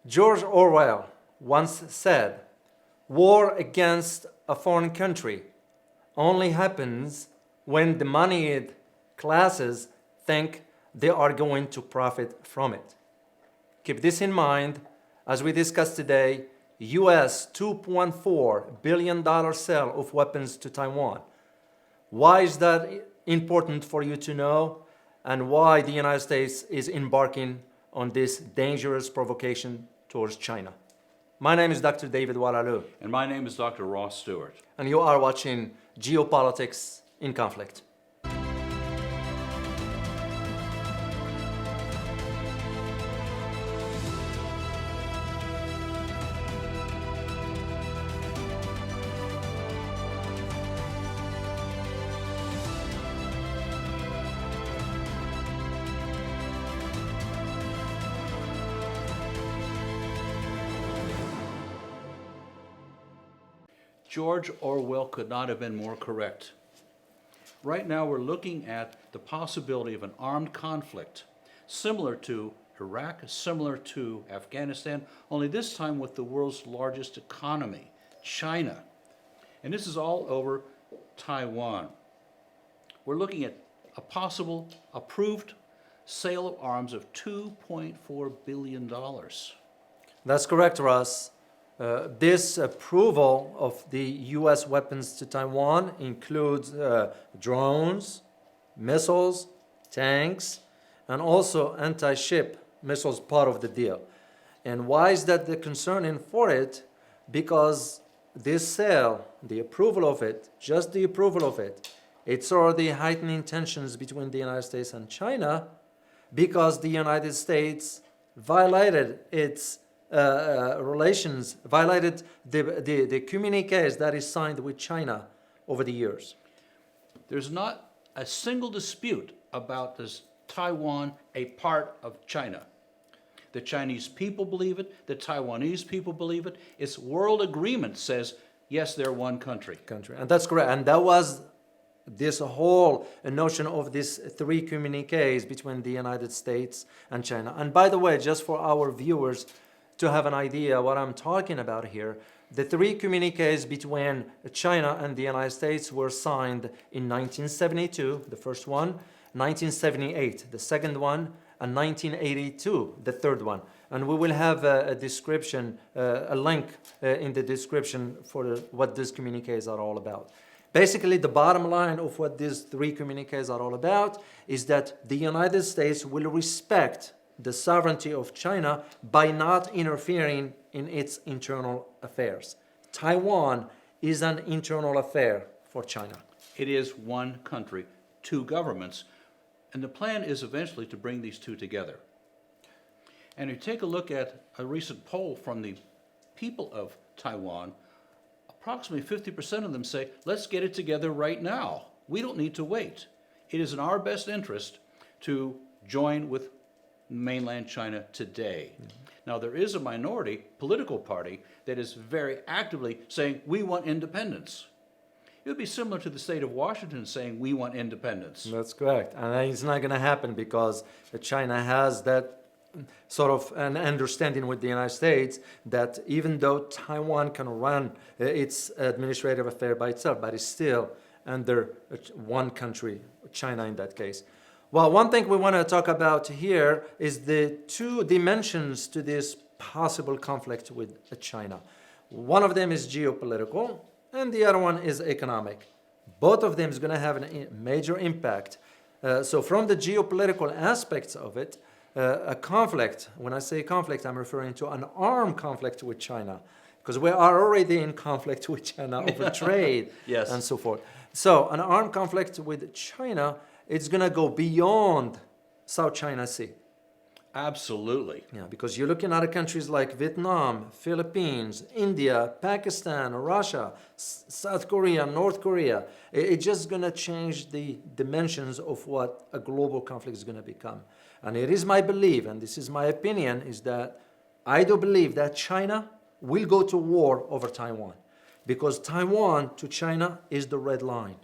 George Orwell once said, "War against a foreign country only happens when the moneyed classes think they are going to profit from it." Keep this in mind as we discuss today US $2.4 billion sale of weapons to Taiwan. Why is that important for you to know, and why the United States is embarking on this dangerous provocation towards China? My name is Dr. David Oualaalou. And my name is Dr. Ross Stewart. And you are watching Geopolitics in Conflict. George Orwell could not have been more correct. Right now we're looking at the possibility of an armed conflict similar to Iraq, similar to Afghanistan, only this time with the world's largest economy, China. And this is all over Taiwan. We're looking at a possible approved sale of arms of $2.4 billion. That's correct, Russ. This approval of the U.S. weapons to Taiwan includes drones, missiles, tanks, and also anti-ship missiles, part of the deal. And why is that the concerning for it? Because this sale, the approval of it, just the approval of it, it's already heightening tensions between the United States and China, because the United States violated its relations, violated the communiques that is signed with China over the years. There's not a single dispute about this Taiwan a part of China. The Chinese people believe it, the Taiwanese people believe it. Its world agreement says, yes, they're one country. And that's correct. And that was this whole notion of these three communiques between the United States and China. And by the way, just for our viewers to have an idea what I'm talking about here, the three communiques between China and the United States were signed in 1972, the first one, 1978, the second one, and 1982, the third one. And we will have a description, a link in the description for what these communiques are all about. Basically, the bottom line of what these three communiques are all about is that the United States will respect the sovereignty of China by not interfering in its internal affairs. Taiwan is an internal affair for China. It is one country, two governments, and the plan is eventually to bring these two together. And if you take a look at a recent poll from the people of Taiwan, approximately 50% of them say, let's get it together right now. We don't need to wait. It is in our best interest to join with mainland China today. Now, there is a minority political party that is very actively saying, we want independence. It would be similar to the state of Washington saying, we want independence. That's correct. And it's not going to happen because China has that sort of an understanding with the United States that even though Taiwan can run its administrative affair by itself, but it's still under one country, China in that case. Well, one thing we want to talk about here is the two dimensions to this possible conflict with China. One of them is geopolitical, and the other one is economic. Both of them is going to have a major impact. So from the geopolitical aspects of it, a conflict, when I say conflict, I'm referring to an armed conflict with China, because we are already in conflict with China over trade Yes. and so forth. So an armed conflict with China, it's going to go beyond South China Sea. Absolutely. Yeah, because you're looking at countries like Vietnam, Philippines, India, Pakistan, Russia, South Korea, North Korea. It's just going to change the dimensions of what a global conflict is going to become. And it is my belief, and this is my opinion, is that I do believe that China will go to war over Taiwan, because Taiwan to China is the red line.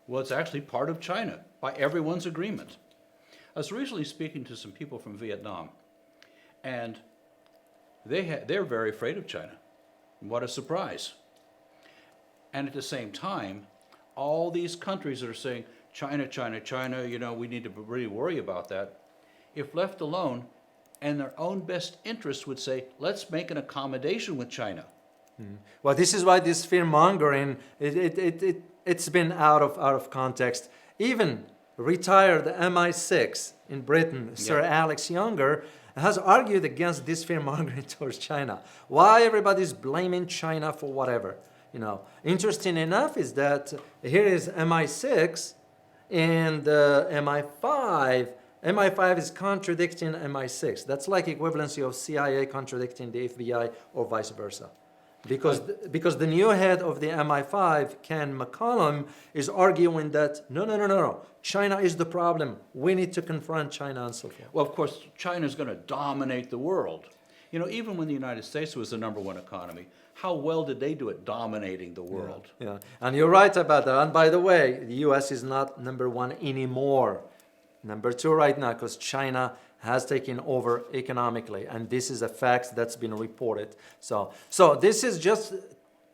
Well, it's actually part of China by everyone's agreement. I was recently speaking to some people from Vietnam, and they're very afraid of China. What a surprise. And at the same time, all these countries that are saying, China, China, China, you know, we need to really worry about that. If left alone, and their own best interests would say, let's make an accommodation with China. Well, this is why this fear mongering, it's been out of context. Even retired MI6 in Britain, Sir Alex Younger, has argued against this fear mongering towards China. Why everybody's blaming China for whatever? You know, interesting enough is that here is MI6 and MI5. MI5 is contradicting MI6. That's like equivalency of CIA contradicting the FBI or vice versa. Because the new head of the MI5, Ken McCollum, is arguing that no, China is the problem. We need to confront China and so forth. Well, of course, China's going to dominate the world. You know, even when the United States was the #1 economy, how well did they do at dominating the world? Yeah, and you're right about that. And by the way, the U.S. is not #1 anymore. #2 right now, because China has taken over economically, and this is a fact that's been reported. So this is just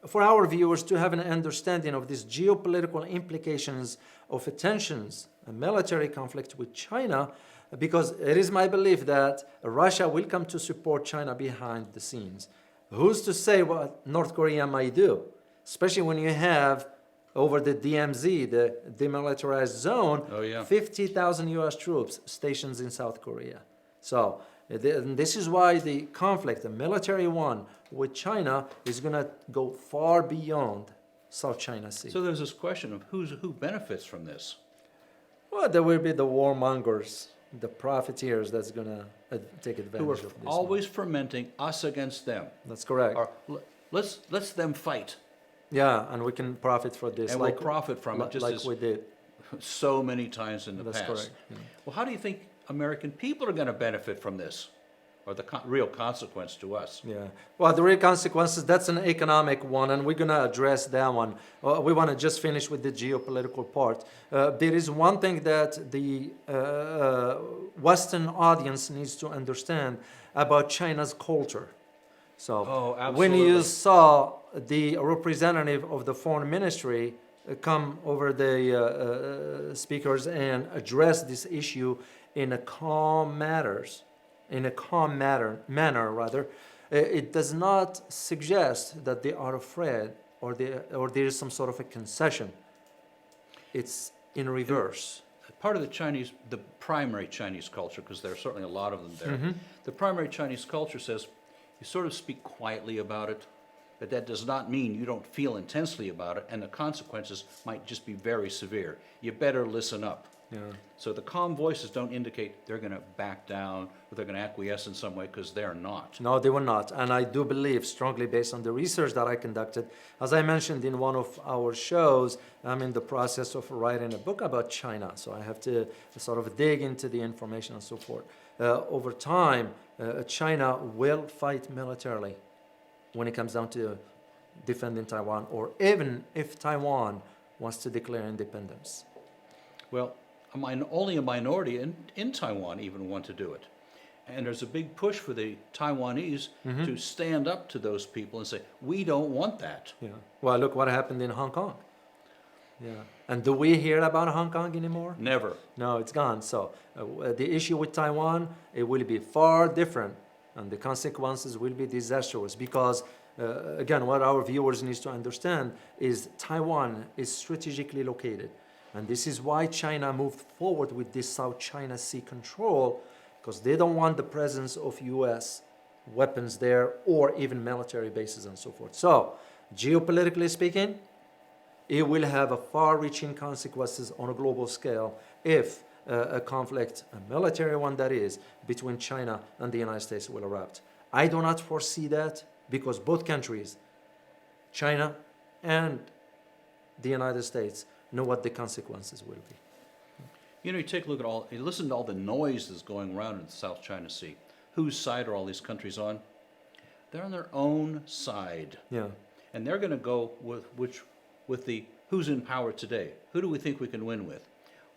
for our viewers to have an understanding of these geopolitical implications of tensions, a military conflict with China, because it is my belief that Russia will come to support China behind the scenes. Who's to say what North Korea might do, especially when you have over the DMZ, the demilitarized zone, 50,000 U.S. troops stationed in South Korea. So this is why the conflict, the military one with China, is going to go far beyond South China Sea. So there's this question of who benefits from this? Well, there will be the warmongers, the profiteers that's going to take advantage Who are of this. always fermenting us against them. That's correct. Or, let's them fight. Yeah, and we can profit for this. And we'll profit from it, just like as we did. so many times in the That's past. correct. Yeah. Well, how do you think American people are going to benefit from this? Or the real consequence to us? Yeah. Well, the real consequences, that's an economic one, and we're going to address that one. We want to just finish with the geopolitical part. There is one thing that the Western audience needs to understand about China's culture. So when you saw the representative of the foreign ministry come over the speakers and address this issue in a calm manner, it does not suggest that they are afraid or there is some sort of a concession. It's in reverse. Part of the primary Chinese culture, because there are certainly a lot of them there, the primary Chinese culture says you sort of speak quietly about it, but that does not mean you don't feel intensely about it, and the consequences might just be very severe. You better listen up. Yeah. So the calm voices don't indicate they're going to back down or they're going to acquiesce in some way, because they're not. No, they will not. And I do believe strongly, based on the research that I conducted, as I mentioned in one of our shows, I'm in the process of writing a book about China. So I have to sort of dig into the information and so forth. Over time, China will fight militarily when it comes down to defending Taiwan, or even if Taiwan wants to declare independence. Well, only a minority in Taiwan even want to do it. And there's a big push for the Taiwanese to stand up to those people and say, we don't want that. Yeah. Well, look what happened in Hong Kong. Yeah. And do we hear about Hong Kong anymore? Never. No, it's gone. So the issue with Taiwan, it will be far different, and the consequences will be disastrous because, again, what our viewers need to understand is Taiwan is strategically located. And this is why China moved forward with this South China Sea control, because they don't want the presence of U.S. weapons there or even military bases and so forth. So, geopolitically speaking, it will have a far-reaching consequences on a global scale if a conflict, a military one that is, between China and the United States will erupt. I do not foresee that because both countries, China and the United States, know what the consequences will be. You know, you take a look at you listen to all the noise that's going around in the South China Sea. Whose side are all these countries on? They're on their own side. Yeah. And they're going to go with the who's in power today. Who do we think we can win with?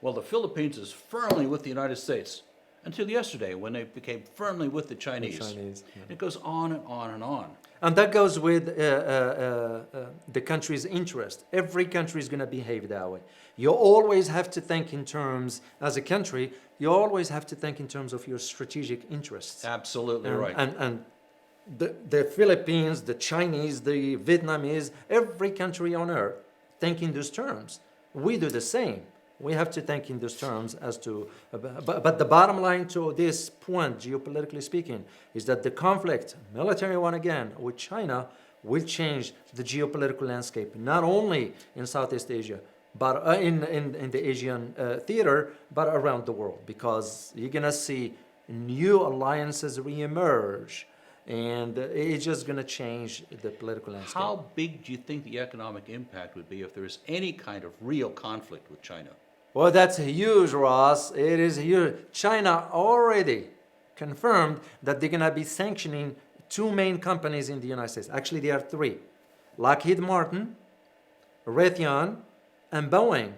Well, the Philippines is firmly with the United States. until yesterday when they became firmly with the Chinese. Yeah. It goes on and on and on. And that goes with the country's interest. Every country is going to behave that way. You always have to think in terms, as a country, you always have to think in terms of your strategic interests. Absolutely right. And the Philippines, the Chinese, the Vietnamese, every country on earth think in those terms. We do the same. We have to think in those terms as to, but the bottom line to this point, geopolitically speaking, is that the conflict, military one again, with China will change the geopolitical landscape, not only in Southeast Asia, but in the Asian theater, but around the world, because you're going to see new alliances reemerge, and it's just going to change the political landscape. How big do you think the economic impact would be if there is any kind of real conflict with China? Well, that's huge, Ross. It is huge. China already confirmed that they're going to be sanctioning two main companies in the United States. Actually, there are three: Lockheed Martin, Raytheon, and Boeing.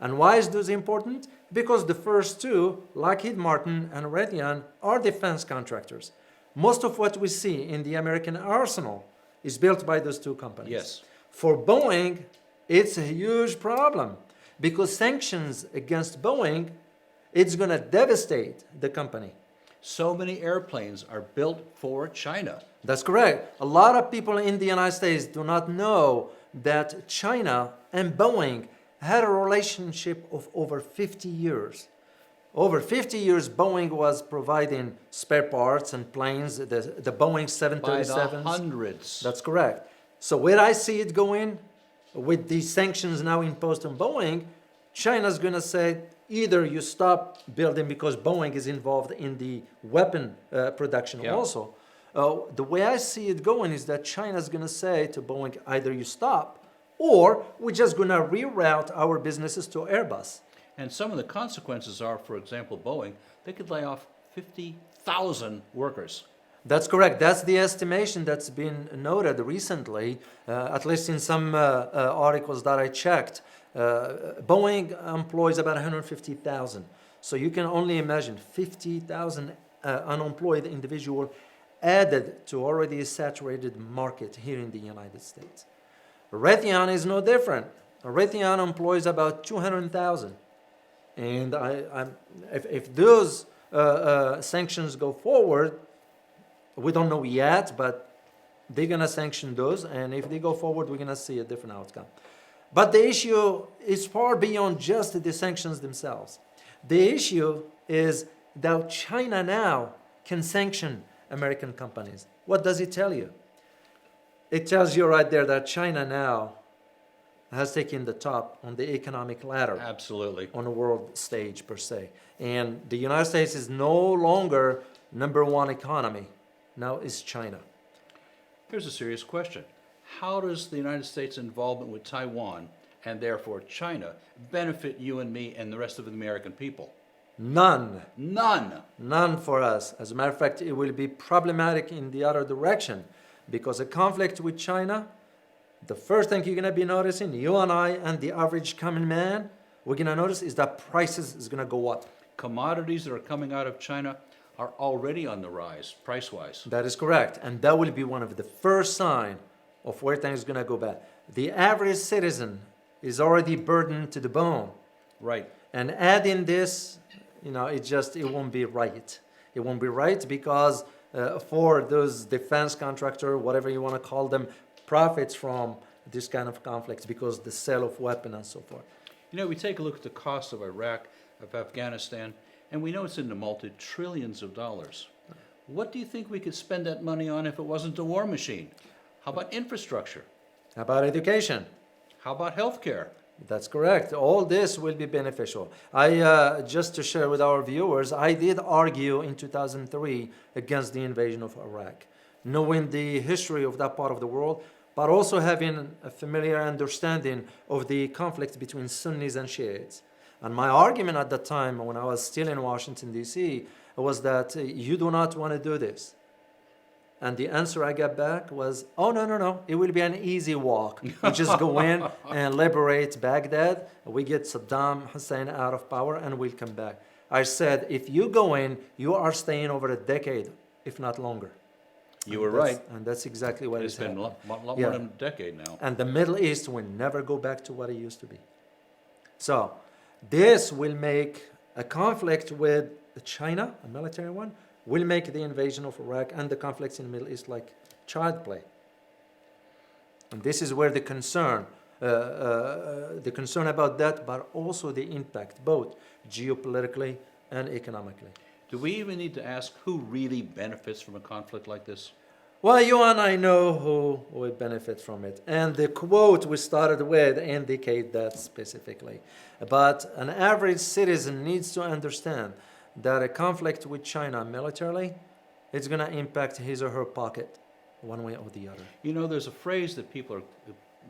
And why is this important? Because the first two, Lockheed Martin and Raytheon, are defense contractors. Most of what we see in the American arsenal is built by those two companies. Yes. For Boeing, it's a huge problem because sanctions against Boeing, it's going to devastate the company. So many airplanes are built for China. That's correct. A lot of people in the United States do not know that China and Boeing had a relationship of over 50 years. Over 50 years, Boeing was providing spare parts and planes, the Boeing 737s. By the hundreds. That's correct. So where I see it going, with these sanctions now imposed on Boeing, China's going to say, either you stop building because Boeing is involved in the weapon production also. The way I see it going is that China's going to say to Boeing, either you stop, or we're just going to reroute our businesses to Airbus. And some of the consequences are, for example, Boeing, they could lay off 50,000 workers. That's correct. That's the estimation that's been noted recently, at least in some articles that I checked. Boeing employs about 150,000. So you can only imagine 50,000 unemployed individuals added to already a saturated market here in the United States. Raytheon is no different. Raytheon employs about 200,000. And if those sanctions go forward, we don't know yet, but they're going to sanction those. And if they go forward, we're going to see a different outcome. But the issue is far beyond just the sanctions themselves. The issue is that China now can sanction American companies. What does it tell you? It tells you right there that China now has taken the top on the economic ladder. Absolutely. On the world stage, per se. And the United States is no longer number one economy. Now it's China. Here's a serious question. How does the United States' involvement with Taiwan, and therefore China, benefit you and me and the rest of the American people? None. None. None for us. As a matter of fact, it will be problematic in the other direction, because a conflict with China, the first thing you're going to be noticing, you and I and the average common man, we're going to notice is that prices is going to go up. Commodities that are coming out of China are already on the rise, price-wise. That is correct. And that will be one of the first signs of where things are going to go bad. The average citizen is already burdened to the bone. Right. And adding this, it won't be right. It won't be right because for those defense contractors, whatever you want to call them, profits from this kind of conflicts because the sale of weapons and so forth. We take a look at the cost of Iraq, of Afghanistan, and we know it's in the multi-trillions of dollars. What do you think we could spend that money on if it wasn't a war machine? How about infrastructure? How about education? How about healthcare? That's correct. All this will be beneficial. Just to share with our viewers, I did argue in 2003 against the invasion of Iraq, knowing the history of that part of the world, but also having a familiar understanding of the conflict between Sunnis and Shiites. And my argument at that time, when I was still in Washington, D.C., was that you do not want to do this. And the answer I got back was, oh, no. It will be an easy walk. We just go in and liberate Baghdad. We get Saddam Hussein out of power and we'll come back. I said, if you go in, you are staying over a decade, if not longer. You were And that's- right. And that's exactly what It's is been a happening. lot Yeah. more than a decade now. And the Middle East will never go back to what it used to be. So this will make a conflict with China, a military one, will make the invasion of Iraq and the conflicts in the Middle East like child play. And this is where the concern about that, but also the impact, both geopolitically and economically. Do we even need to ask who really benefits from a conflict like this? Well, you and I know who will benefit from it. And the quote we started with indicate that specifically. But an average citizen needs to understand that a conflict with China militarily, it's going to impact his or her pocket one way or the other. You know, there's a phrase that people are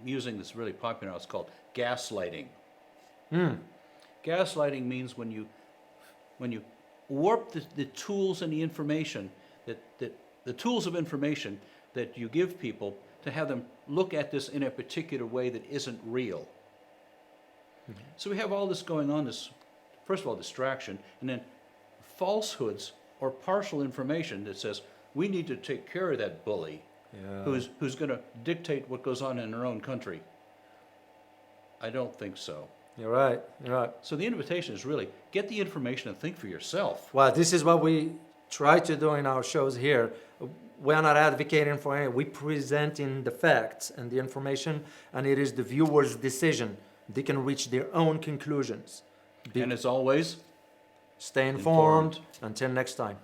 using that's really popular now. It's called gaslighting. Gaslighting means when you warp the tools and the information that the tools of information that you give people to have them look at this in a particular way that isn't real. So we have all this going on, this, first of all, distraction, and then falsehoods or partial information that says, we need to take care of that bully who's going to dictate what goes on in their own country. I don't think so. You're right. You're right. So the invitation is really, get the information and think for yourself. Well, this is what we try to do in our shows here. We are not advocating for any, we presenting the facts and the information, and it is the viewer's decision. They can reach their own conclusions. And as always, Stay informed. Until next time.